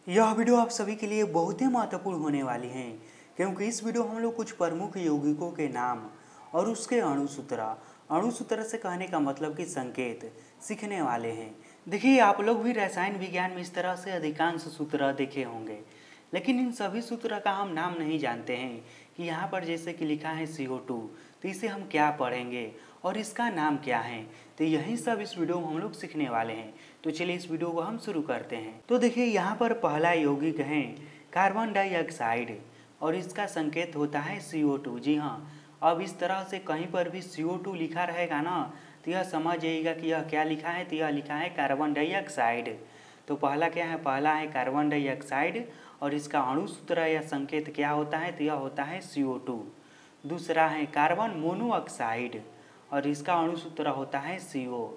यह वीडियो आप सभी के लिए बहुत ही महत्वपूर्ण होने वाली है, क्योंकि इस वीडियो में हम लोग कुछ प्रमुख यौगिकों के नाम और उसके अणुसूत्र से कहने का मतलब कि संकेत सीखने वाले हैं। देखिए, आप लोग भी रसायन विज्ञान में इस तरह से अधिकांश सूत्र देखे होंगे, लेकिन इन सभी सूत्र का हम नाम नहीं जानते हैं कि यहाँ पर जैसे कि लिखा है CO2, तो इसे हम क्या पढ़ेंगे और इसका नाम क्या है। तो यही सब इस वीडियो में हम लोग सीखने वाले हैं। तो चलिए इस वीडियो को हम शुरू करते हैं। तो देखिए, यहाँ पर पहला यौगिक है कार्बन डाइऑक्साइड और इसका संकेत होता है CO2। जी हाँ, अब इस तरह से कहीं पर भी CO2 लिखा रहेगा ना, तो यह समझ जाइएगा कि यह क्या लिखा है। तो यह लिखा है कार्बन डाइऑक्साइड। तो पहला क्या है, पहला है कार्बन डाइऑक्साइड और इसका अणुसूत्र या संकेत क्या होता है, तो यह होता है CO2। दूसरा है कार्बन मोनोऑक्साइड और इसका अणुसूत्र होता है CO।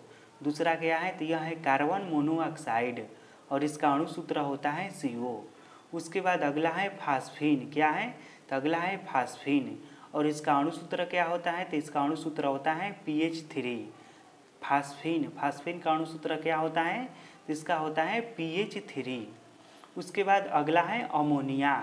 दूसरा क्या है, तो यह है कार्बन मोनोऑक्साइड और इसका अणुसूत्र होता है CO। उसके बाद अगला है फास्फीन। क्या है, तो अगला है फास्फीन और इसका अणुसूत्र क्या होता है, तो इसका अणुसूत्र होता है PH3। फास्फीन का अणुसूत्र क्या होता है, तो इसका होता है PH3। उसके बाद अगला है अमोनिया।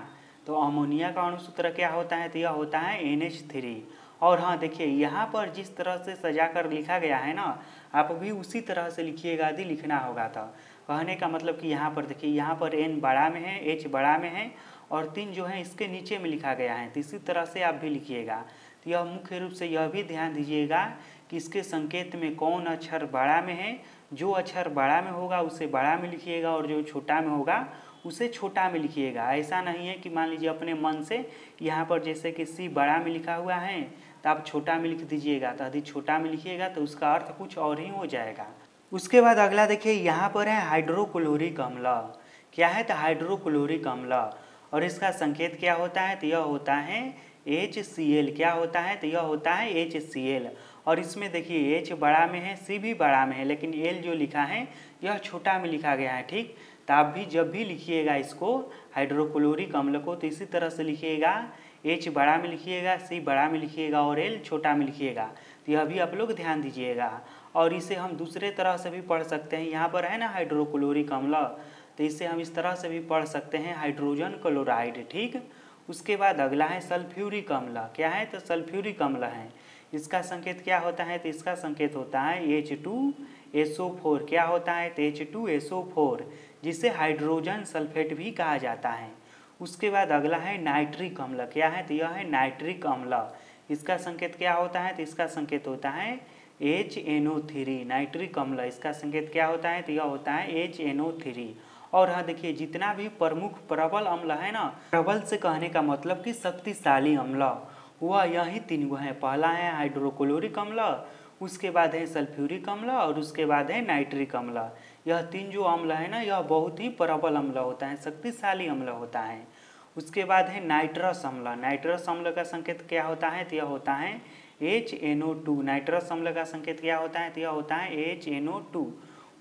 तो अमोनिया का अणुसूत्र क्या होता है, तो यह होता है NH3। और हाँ देखिए, यहाँ पर जिस तरह से सजा कर लिखा गया है ना, आप भी उसी तरह से लिखिएगा, यदि लिखना होगा तो। कहने का मतलब कि यहाँ पर देखिए, यहाँ पर N बड़ा में है, H बड़ा में है और 3 जो है इसके नीचे में लिखा गया है। तो इसी तरह से आप भी लिखिएगा। तो यह मुख्य रूप से यह भी ध्यान दीजिएगा कि इसके संकेत में कौन अक्षर बड़ा में है। जो अक्षर बड़ा में होगा उसे बड़ा में लिखिएगा और जो छोटा में होगा उसे छोटा में लिखिएगा। ऐसा नहीं है कि मान लीजिए अपने मन से यहाँ पर जैसे कि C बड़ा में लिखा हुआ है तो आप छोटा में लिख दीजिएगा। तो यदि छोटा में लिखिएगा तो उसका अर्थ कुछ और ही हो जाएगा। उसके बाद अगला देखिए, यहाँ पर है हाइड्रोक्लोरिक अम्ल। क्या है, तो हाइड्रोक्लोरिक अम्ल और इसका संकेत क्या होता है, तो यह होता है HCl। क्या होता है, तो यह होता है HCl। और इसमें देखिए H बड़ा में है, C भी बड़ा में है, लेकिन L जो लिखा है यह छोटा में लिखा गया है। ठीक, तो आप भी जब भी लिखिएगा इसको हाइड्रोक्लोरिक अम्ल को, तो इसी तरह से लिखिएगा। H बड़ा में लिखिएगा, C बड़ा में लिखिएगा और L छोटा में लिखिएगा। तो यह भी आप लोग ध्यान दीजिएगा। और इसे हम दूसरे तरह से भी पढ़ सकते हैं। यहाँ पर है ना हाइड्रोक्लोरिक अम्ल, तो इसे हम इस तरह से भी पढ़ सकते हैं, हाइड्रोजन क्लोराइड। ठीक, उसके बाद अगला है सल्फ्यूरिक अम्ल। क्या है, तो सल्फ्यूरिक अम्ल है। इसका संकेत क्या होता है, तो इसका संकेत होता है H2SO4। क्या होता है, तो H2SO4, जिसे हाइड्रोजन सल्फेट भी कहा जाता है। उसके बाद अगला है नाइट्रिक अम्ल। क्या है, तो यह है नाइट्रिक अम्ल। इसका संकेत क्या होता है, तो इसका संकेत होता है HNO3। नाइट्रिक अम्ल, इसका संकेत क्या होता है, तो यह होता है HNO3। और हाँ देखिए, जितना भी प्रमुख प्रबल अम्ल है ना, प्रबल से कहने का मतलब कि शक्तिशाली अम्ल, वह यही 3 गो है। पहला है हाइड्रोक्लोरिक अम्ल, उसके बाद है सल्फ्यूरिक अम्ल और उसके बाद है नाइट्रिक अम्ल। यह 3 जो अम्ल है ना, यह बहुत ही प्रबल अम्ल होता है, शक्तिशाली अम्ल होता है। उसके बाद है नाइट्रस अम्ल। नाइट्रस अम्ल का संकेत क्या होता है, तो यह होता है HNO2। नाइट्रस अम्ल का संकेत क्या होता है, तो यह होता है HNO2।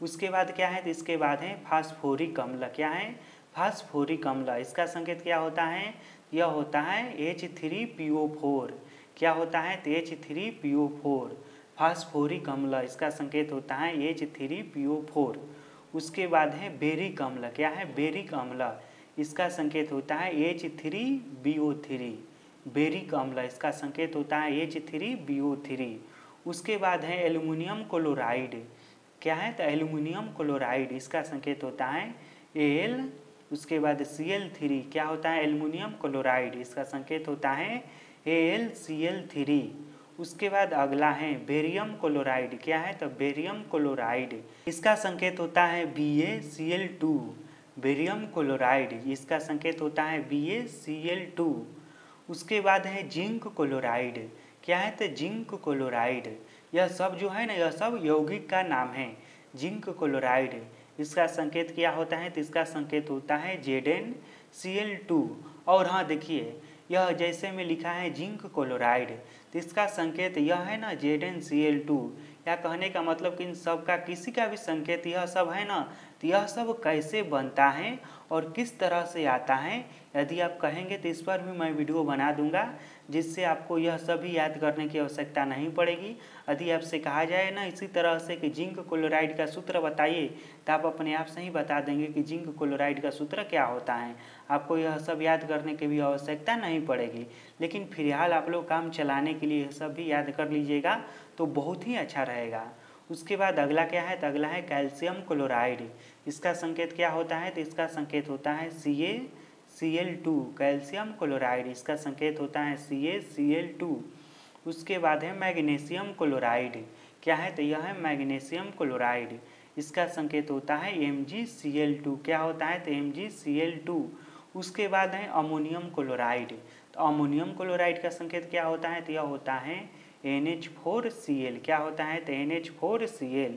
उसके बाद क्या है, तो इसके बाद है फास्फोरिक अम्ल। क्या है, फास्फोरिक अम्ल। इसका संकेत क्या होता है, यह होता है H3PO4। क्या होता है, तो H3PO4 फास्फोरिक अम्ल। इसका संकेत होता है H3PO4। उसके बाद है बेरिक अम्ल। क्या है, बेरिक अम्ल। इसका संकेत होता है H3BO3। बेरिक अम्ल, इसका संकेत होता है H3BO3। उसके बाद है एल्युमिनियम क्लोराइड। क्या है, तो एल्युमिनियम क्लोराइड, इसका संकेत होता है Al। उसके बाद Cl3। क्या होता है, एल्युमिनियम क्लोराइड, इसका संकेत होता है AlCl3। उसके बाद अगला है बेरियम क्लोराइड। क्या है, तो बेरियम क्लोराइड, इसका संकेत होता है BaCl2। बेरियम क्लोराइड, इसका संकेत होता है BaCl2। उसके बाद है जिंक क्लोराइड। क्या है, तो जिंक क्लोराइड। यह सब जो है ना, यह सब यौगिक का नाम है, जिंक क्लोराइड। इसका संकेत क्या होता है, तो इसका संकेत होता है ZnCl2। और हाँ देखिए, यह जैसे में लिखा है जिंक क्लोराइड, तो इसका संकेत यह है ना ZnCl2। या कहने का मतलब कि इन सब का किसी का भी संकेत यह सब है ना, तो यह सब कैसे बनता है और किस तरह से आता है, यदि आप कहेंगे तो इस पर भी मैं वीडियो बना दूंगा, जिससे आपको यह सभी याद करने की आवश्यकता नहीं पड़ेगी। यदि आपसे कहा जाए ना इसी तरह से कि जिंक क्लोराइड का सूत्र बताइए, तो आप अपने आप से ही बता देंगे कि जिंक क्लोराइड का सूत्र क्या होता है। आपको यह सब याद करने की भी आवश्यकता नहीं पड़ेगी। लेकिन फिलहाल आप लोग काम चलाने के लिए यह सब भी याद कर लीजिएगा तो बहुत ही अच्छा रहेगा। उसके बाद अगला क्या है, तो अगला है कैल्शियम क्लोराइड। इसका संकेत क्या होता है, तो इसका संकेत होता है CaCl2। कैल्शियम क्लोराइड, इसका संकेत होता है CaCl2। उसके बाद है मैग्नीशियम क्लोराइड। क्या है, तो यह है मैग्नीशियम क्लोराइड। इसका संकेत होता है MgCl2। क्या होता है, तो MgCl2। उसके बाद है अमोनियम क्लोराइड। तो अमोनियम क्लोराइड का संकेत क्या होता है, तो यह होता है NH4Cl। क्या होता है, तो NH4Cl।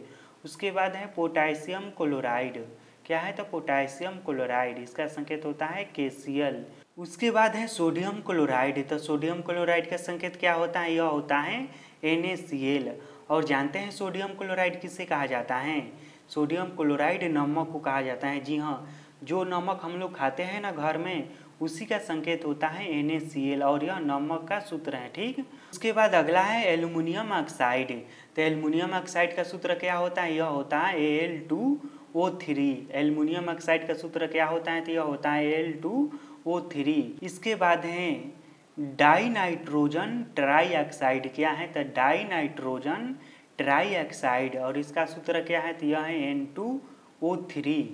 उसके बाद है पोटेशियम क्लोराइड। क्या है, तो पोटेशियम क्लोराइड। इसका संकेत होता है KCl। उसके बाद है सोडियम क्लोराइड। तो सोडियम क्लोराइड का संकेत क्या होता है, यह होता है NaCl। और जानते हैं सोडियम क्लोराइड किसे कहा जाता है, सोडियम क्लोराइड नमक को कहा जाता है। जी हाँ, जो नमक हम लोग खाते हैं ना घर में, उसी का संकेत होता है NaCl और यह नमक का सूत्र है। ठीक, उसके बाद अगला है एल्युमिनियम ऑक्साइड। तो एल्युमिनियम ऑक्साइड का सूत्र क्या होता है, यह होता है Al2O3। एल्युमिनियम ऑक्साइड का सूत्र क्या होता है, तो यह होता है Al2O3। इसके बाद है डाई नाइट्रोजन ट्राई ऑक्साइड। क्या है, तो डाई नाइट्रोजन ट्राई ऑक्साइड और इसका सूत्र क्या है, तो यह है N2O3।